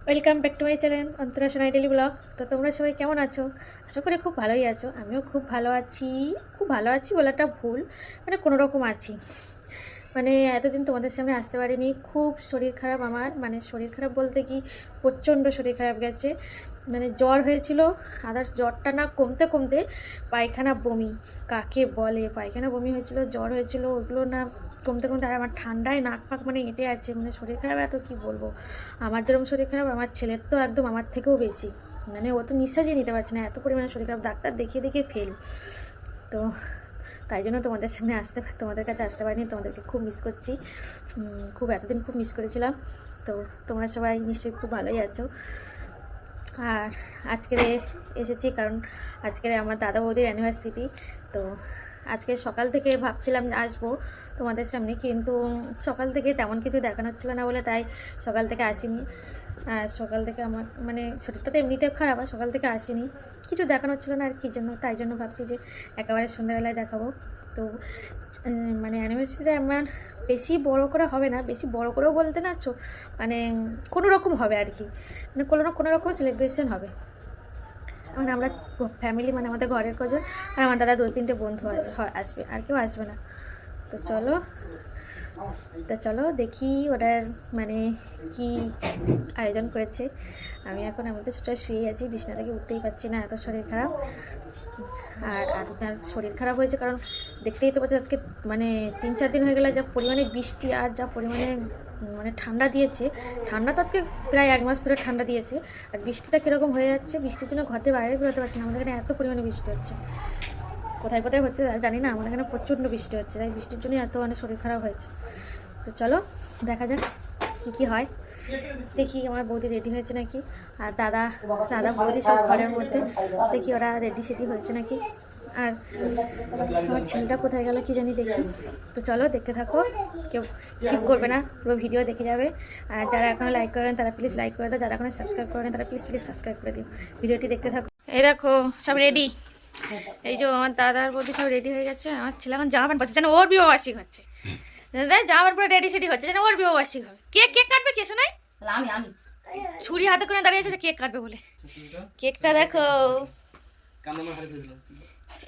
Welcome back to my channel Antara Sonai daily blog. তো তোমরা সবাই কেমন আছো? আশা করি খুব ভালোই আছো। আমিও খুব ভালো আছি। খুব ভালো আছি বলাটা ভুল, মানে কোনো রকম আছি। মানে এতদিন তোমাদের সামনে আসতে পারিনি। খুব শরীর খারাপ আমার, মানে শরীর খারাপ বলতে কি প্রচণ্ড শরীর খারাপ গেছে। মানে জ্বর হয়েছিল, আদার্স জ্বরটা না কমতে কমতে পায়খানা বমি, কাকে বলে পায়খানা বমি হয়েছিল, জ্বর হয়েছিল, ওগুলো না কমতে কমতে। আর আমার ঠান্ডায় নাক পাক মানে এঁটে আছে, মানে শরীর খারাপ এত কি বলবো। আমার যেরকম শরীর খারাপ, আমার ছেলের তো একদম আমার থেকেও বেশি। মানে ও তো নিঃশ্বাসই নিতে পারছে না, এত পরিমাণে শরীর খারাপ। ডাক্তার দেখিয়ে দেখিয়ে ফেল। তো তাই জন্য তোমাদের সামনে তোমাদের কাছে আসতে পারিনি। তোমাদেরকে খুব মিস করছি, খুব এতদিন খুব মিস করেছিলাম। তো তোমরা সবাই নিশ্চয়ই খুব ভালোই আছো। আর আজকে এসেছি কারণ আজকে আমার দাদা বৌদির অ্যানিভার্সারি। তো আজকে সকাল থেকে ভাবছিলাম আসবো তোমাদের সামনে, কিন্তু সকাল থেকে তেমন কিছু দেখানো হচ্ছিলো না বলে তাই সকাল থেকে আসিনি। আর সকাল থেকে আমার মানে শরীরটা তো এমনিতে খারাপ, আর সকাল থেকে আসিনি, কিছু দেখানো হচ্ছিলো না আর কি জন্য। তাই জন্য ভাবছি যে একেবারে সন্ধ্যাবেলায় দেখাবো। তো মানে অ্যানিভার্সারিটা আমার বেশি বড় করে হবে না, বেশি বড় করেও বলতে না মানে কোনো রকম হবে আর কি, মানে কোনো রকম সেলিব্রেশন হবে। মানে আমরা ফ্যামিলি, মানে আমাদের ঘরের কজন আর আমার দাদা 2-3টে বন্ধু আসবে, আর কেউ আসবে না। তো চলো দেখি ওটার মানে কি আয়োজন করেছে। আমি এখন আমাদের ছোটো শুয়ে আছি, বিছানা থেকে উঠতেই পারছি না, এত শরীর খারাপ। আর তার শরীর খারাপ হয়েছে কারণ দেখতেই তো পাচ্ছি আজকে মানে 3-4 দিন হয়ে গেলে যা পরিমাণে বৃষ্টি আর যা পরিমাণে মানে ঠান্ডা দিয়েছে। ঠান্ডা তো আজকে প্রায় 1 মাস ধরে ঠান্ডা দিয়েছে। আর বৃষ্টিটা কীরকম হয়ে যাচ্ছে, বৃষ্টির জন্য ঘর থেকে বাইরে বেরোতে পারছি না। আমাদের এখানে এত পরিমাণে বৃষ্টি হচ্ছে, কোথায় কোথায় হচ্ছে জানি না, আমাদের এখানে প্রচণ্ড বৃষ্টি হচ্ছে, তাই বৃষ্টির জন্যই এত মানে শরীর খারাপ হয়েছে। তো চলো দেখা যাক কী হয়। দেখি আমার বৌদি রেডি হয়েছে নাকি, আর দাদা বৌদি সব ঘরের মধ্যে, দেখি ওরা রেডি সেডি হয়েছে নাকি। আর আমার ছেলেটা কোথায় গেল কি জানি, দেখি। তো চলো দেখতে থাকো, কেউ স্কিপ করবে না, পুরো ভিডিও দেখে যাবে। আর যারা এখনও লাইক করেন তারা প্লিজ লাইক করে দাও, যারা এখনও সাবস্ক্রাইব করেন তারা প্লিজ সাবস্ক্রাইব করে দিও। ভিডিওটি দেখতে থাকো। এই দেখো সব রেডি, এই যে আমার দাদার বৌদি সব রেডি হয়ে গেছে। আমার ছেলে এখন জামা প্যান্ট পাচ্ছে, যেন ওর বিবাহবার্ষিক হচ্ছে। জামা প্যান্ট পরে রেডি সেডি হচ্ছে, যেন ওর বিবাহবার্ষিক হবে। কেক কাটবে কে শোনাই? আমি ছুরি হাতে করে দাঁড়িয়েছে কেক কাটবে বলে। কেকটা দেখো,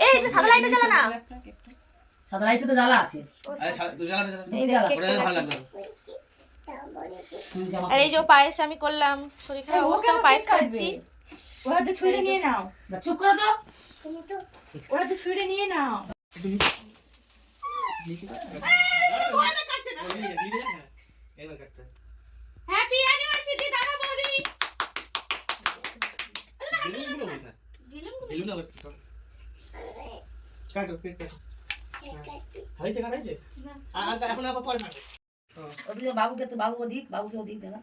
এই যে সাদা লাইটটা জ্বালা না, সাদা লাইট তো জ্বালা আছে। আর এই যে পায়েস আমি করলাম, শরীর খারাপ অবস্থা, পায়েস করেছি। ওরা তো ছুরি নিয়ে নাও, চুপ করো তো, ওরা তো ছুরি নিয়ে নাও। হ্যাপি অ্যানিভার্সারি দাদা বৌদি। বাবুকে তো বাবুকে ওদিক দেনা।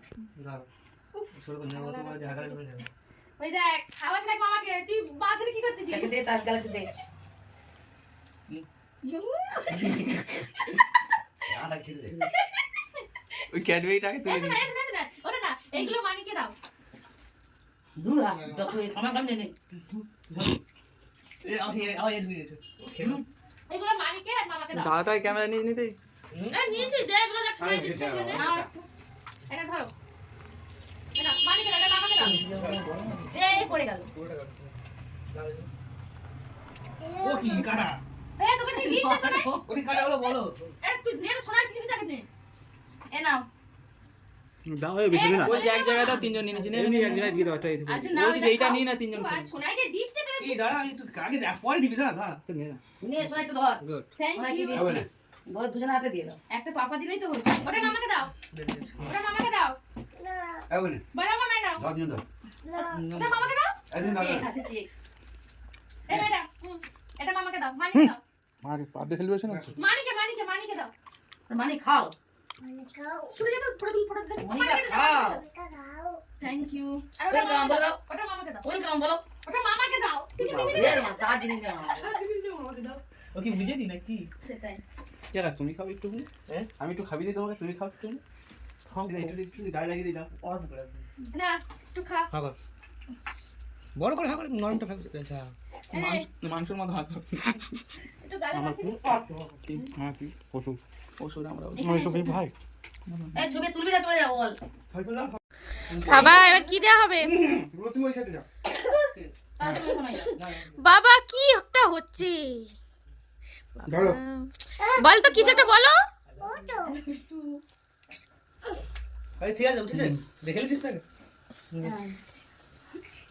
ওই দেখ খাওয়াস না মামাকে, তুই বাজারে কি করতেছিস? দে তার গ্লাসে দে। আদা খেয়ে দে। ওই ক্যাডবেরিটাকে তুলে এসে না ওটা না, এইগুলো মানিকে দাও। দুরা যত এই খামাটা নে। এর দিয়েছে এইগুলো মানিকে আর মামাকে দাও। দাদাটাই ক্যামেরা নিয়ে নিতেই নিয়েছি দে, এগুলো দেখ সবাই দিচ্ছে। এটা ধরো, এটা মানিকে দাও, এটা মামাকে দাও। এই পড়ে গেল। ও কি কাটা এই তোকে কি দিচ্ছে শোনা? ওই কাটা হলো বলো তুই নে শোনার কিছু জানিস না। এ নাও দাও এই বেশি না ওই এক জায়গায় দাও, তিনজন নিয়ে নিছি না এমনি এক জায়গায় দিয়ে দাও। এটা এই আচ্ছা না, ওই যে এইটা নিয়ে না তিনজন আর শোনাইকে দিচ্ছে তো। এই দাঁড়া আমি একটু আগে দেখ, পরে দিবি না দাঁড়া তো নে না। নে সোনাই তো ধর। গুড সোনাই কি থ্যাংক ইউ। দিয়েছি? দুজনের হাতে দিয়ে দাও। একটা পাপা দিলেই তো হলো। ওটা মামাকে দাও, ওটা মামাকে দাও। এই বলে বড় মামা নাও, দাও দিন দাও ওটা মামাকে দাও। একদিন দাও ঠিক আছে ঠিক। এই এটা এটা মামাকে দাও, মানিকে দাও। মাকে পা দিয়ে সেলিব্রেশন হচ্ছে। মানিকে দাও। মানে খাও। সূর্য তো ফটো দে। মনিকা খাও। Thank you. আর ওই কাম বলো। ওটা মামাকে দাও, ওই কাম বলো। ওটা মামাকে দাও। এর মা তা জিনিস দাও। আমাকে দাও। ও কি বুঝে নি নাকি? সেটাই। কেন তুমি খাও একটু? হ্যাঁ আমি একটু খাবি দিই তোমাকে, তুমি খাও একটু। খাও একটু গায়ে লাগিয়ে দিলাম অল্প করে। না একটু খা। খা কর বড় করে খা করে, নরমটা খাবি। আচ্ছা এই, মাংসের মতো হাত একটু গালে রাখি। কি হ্যাঁ কি ওষুধ আমরা সবই ভাই এই ছবি তুলবি না চলে যাবো বল। বাবা এবার কি দেওয়া হবে? তুমি ওই সাথে যাও। তাড়াতাড়ি শোনাই যাও। বাবা কি একটা হচ্ছে? ধরো। বল তো কিছু একটা বলো। আরে ঠিক আছে, উঠেছে? দেখে নিছিস না?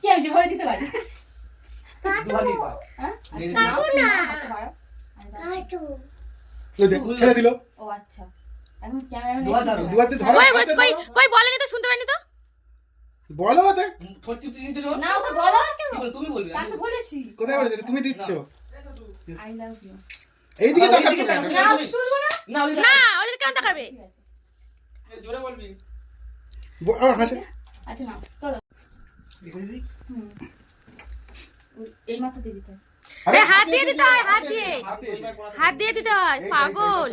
কি আমি যে ভয় দিতে পারি? দুহাতি পা। হ্যাঁ? নিচে নাও, নাও। হাতটা বাড়াও। ওই দেখো, ছেড়ে দিল। ও আচ্ছা। এখন ক্যামেরাম্যান দুহাত ধরো, দুহাতে ধরো। কই হাতে কই ধরো। কই বলেনি তো, শুনতে পাইনি তো। বলো ওতে। ঠোঁট চিপতে চিপতে ধরো। না ওকে বলো। কি বলে, তুমি বলবে। তাকে বলেছি। কোথায় বলেছো? তুমি দিচ্ছ। I love you. এইদিকে তাকাচ্ছ কেন? না তুলবো না। না, ওই না ওদের কেন দেখাবে? ঠিক আছে। জোরে বলবি। আর হাসে। আচ্ছা না চলো। হুম। এই মাথা দিয়ে দিতে হবে। আরে হাত দিয়ে দিতে হয়, হাত দিয়ে। হাতে। হাত দিয়ে দিতে হয়, পাগল।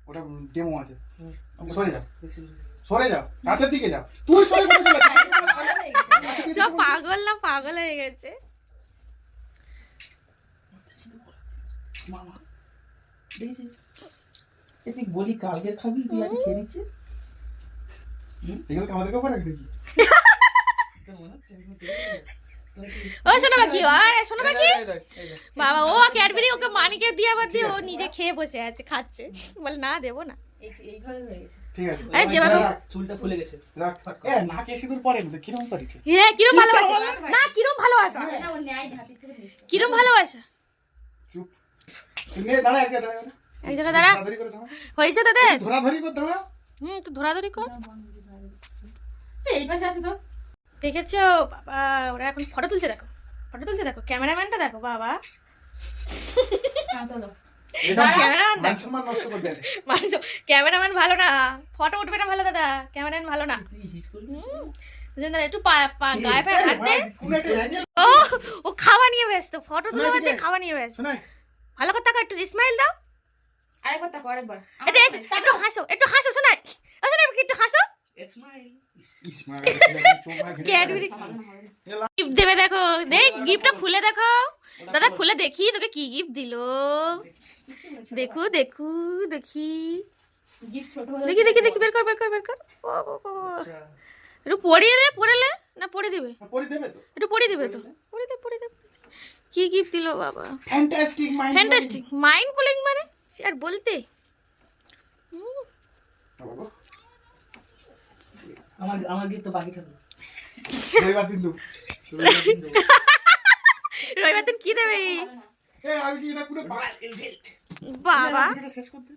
ওটা ডেমো আছে। সরে যাও। সরে যাও। কাছের দিকে যাও। তুই সরে কোথায় যাচ্ছিস? সব পাগল না পাগল হয়ে গেছে। মামা দেখছিস? তুই বলি কালকে খাবি, তুই আজ খেয়ে নিচ্ছিস? এগুলো কি আমাদেরকে উপর রাখবে কি? ও শোনো বাকি, আরে শোনো বাকি। বাবা ও ক্যাডবেরি ওকে মানিকে দিয়ে আবার দিয়ে ও নিজে খেয়ে বসে আছে, খাচ্ছে। বলে না দেবো না। এই ঘরে হয়ে গেছে। ঠিক আছে। এই যেভাবে চুলটা ফুলে গেছে। রাখ। এ নাকে সিঁদুর পড়ে না, কিরকম করিস? কিরম ভালোবাসা? না কিরম ভালোবাসা? না ও ন্যায় হাতে থেকে নিচ্ছে। কিরম ভালোবাসা? চুপ। তুমি দাঁড়া, এক জায়গায় দাঁড়া। এক জায়গায় দাঁড়া। ধরাধরি করে দাঁড়া। হয়েছে তোদের? ধরাধরি করে দাঁড়া। তুই ধরাধরি কর। এই পাশে আসো তো। দেখেছো বাবা, ওরা এখন ফটো তুলছে, দেখো ফটো তুলছে, দেখো ক্যামেরাম্যানটা দেখো বাবা। হ্যাঁ চলো। ক্যামেরাম্যান মান দেখো, সম্মান নষ্ট করে দেয়। মানুষ ক্যামেরাম্যান ভালো না, ফটো উঠবে না ভালো দাদা, ক্যামেরাম্যান ভালো না। দুজন দাদা একটু গায়ে পায়ে হাত দে। ও ও খাওয়া নিয়ে ব্যস্ত, ফটো তুলে বাদ দিয়ে খাওয়া নিয়ে ব্যস্ত। শোনাই। ভালো কথা একটু স্মাইল দাও। আরেকবার তাকো আরেকবার। একটু হাসো, একটু হাসো শোনাই। শোনাই একটু হাসো। ইস মা, চোখ মা ঘিরে। ক্যাডবেরি গিফট দেবে, দেখো দেখ গিফটটা খুলে দেখো দাদা, খুলে দেখি তোকে কি গিফট দিলো। দেখো দেখো দেখি গিফট ছোট হলে দেখি দেখি দেখি, বের কর বের কর বের কর। ও বাবা, একটু পড়িয়ে দে, পড়েলে না পড়ে দিবে, পরি দেবে তো। একটু পড়ে দিবে তো, পড়ে দে পড়ে দে। কি গিফট দিলো বাবা? Fantastic mind. Fantastic mind blowing, মানে সে আর বলতে। আমার গিফট তো বাকি থাকলো। রবিবার দিন দেবো। রবিবার দিন কি দেবে আমি কি এটা পুরো বাবা? শেষ করতে।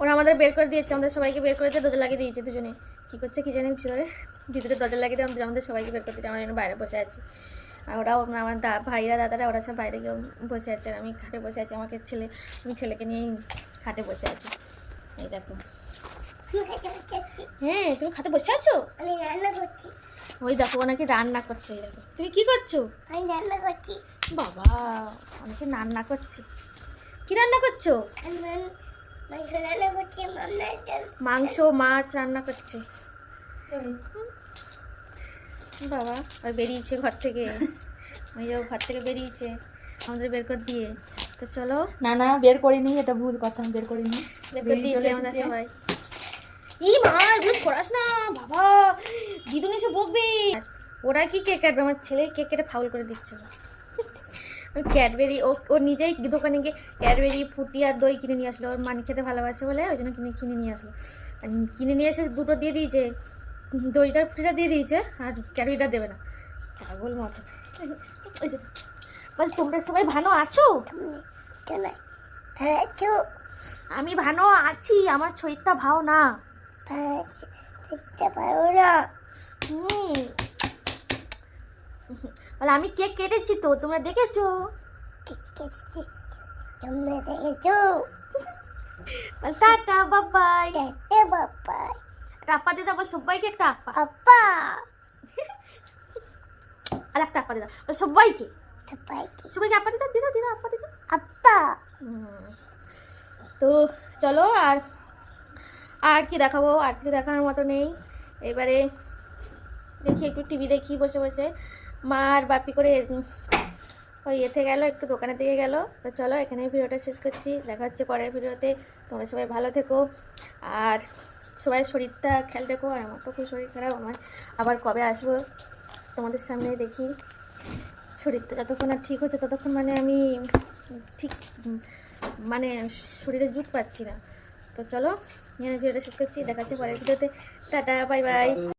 ওরা আমাদের বের করে দিয়েছে, আমাদের সবাইকে বের করে দিয়ে দরজা লাগিয়ে দিয়েছে দুজনে। কি করছে কি জানি ভিতরে, ভিতরে দরজা লাগিয়ে দিয়ে আমাদের সবাইকে বের করতে, আমার জন্য বাইরে বসে আছি। আর ওরাও আমার ভাইরা দাদারা ওরা সব বাইরে গিয়ে বসে আছে, আর আমি খাটে বসে আছি। আমি ছেলেকে নিয়েই খাটে বসে আছি। এই দেখো। হ্যাঁ তুমি খাটে বসে আছো? আমি রান্না করছি। ওই দেখো ওনাকে রান্না করছে। এই দেখো তুমি কি করছো? আমি রান্না করছি। বাবা অনেকে রান্না করছে। কি রান্না করছো? আমি মাংস রান্না করছি। মাংস মাছ রান্না করছে। বাবা ওই বেরিয়েছে ঘর থেকে, ওই যে ঘর থেকে বেরিয়েছে আমাদের বের করে দিয়ে। তো চলো। না না বের করিনি, এটা ভুল কথা, বের করিনি। বের করে দিয়েছে আমরা সবাই। ই মা এগুলো করাস না বাবা, দিদুন এসে বকবে। ওরা কি কেক কাটবে, আমার ছেলে কেক কেটে ফাউল করে দিচ্ছিল। ক্যাডবেরি ও নিজেই দোকানে গিয়ে ক্যাডবেরি ফুটি আর দই কিনে নিয়ে আসলো। ওর মানি খেতে ভালোবাসে বলে ওই জন্য কিনে নিয়ে আসলো। আর কিনে নিয়ে এসে দুটো দিয়ে দিয়েছে, দইটা ফুটিটা দিয়ে দিয়েছে, আর ক্যাডবেরিটা দেবে না, পাগল মতো। বল তোমরা সবাই ভালো আছো? আমি ভালো আছি, আমার শরীরটা ভালো না। বলে আমি কেক কেটেছি তো, তোমরা দেখেছো? টাটা বাবাই। আপা দিদা বল সবাইকে একটা আপা, আর একটা আপা দিদা বল সবাইকে, সবাইকে আপা দিদা দিদা দিদা আপা দিদা আপা। তো চলো, আর কি দেখাবো, আর কিছু দেখানোর মতো নেই। এবারে দেখি একটু টিভি দেখি বসে বসে। মা আর বাপি করে ওই এতে গেল, একটু দোকানের দিকে গেল। তো চলো এখানেই ভিডিওটা শেষ করছি, দেখা হচ্ছে পরের ভিডিওতে। তোমরা সবাই ভালো থেকো আর সবাই শরীরটা খেয়াল রেখো, আর আমার তো খুব শরীর খারাপ। আমার আবার কবে আসবো তোমাদের সামনে দেখি। শরীরটা যতক্ষণ আর ঠিক হচ্ছে ততক্ষণ মানে আমি ঠিক মানে শরীরে জুত পাচ্ছি না। তো চলো, এখানে ভিডিওটা শেষ করছি, দেখাচ্ছি পরের ভিডিওতে। Tata, bye bye.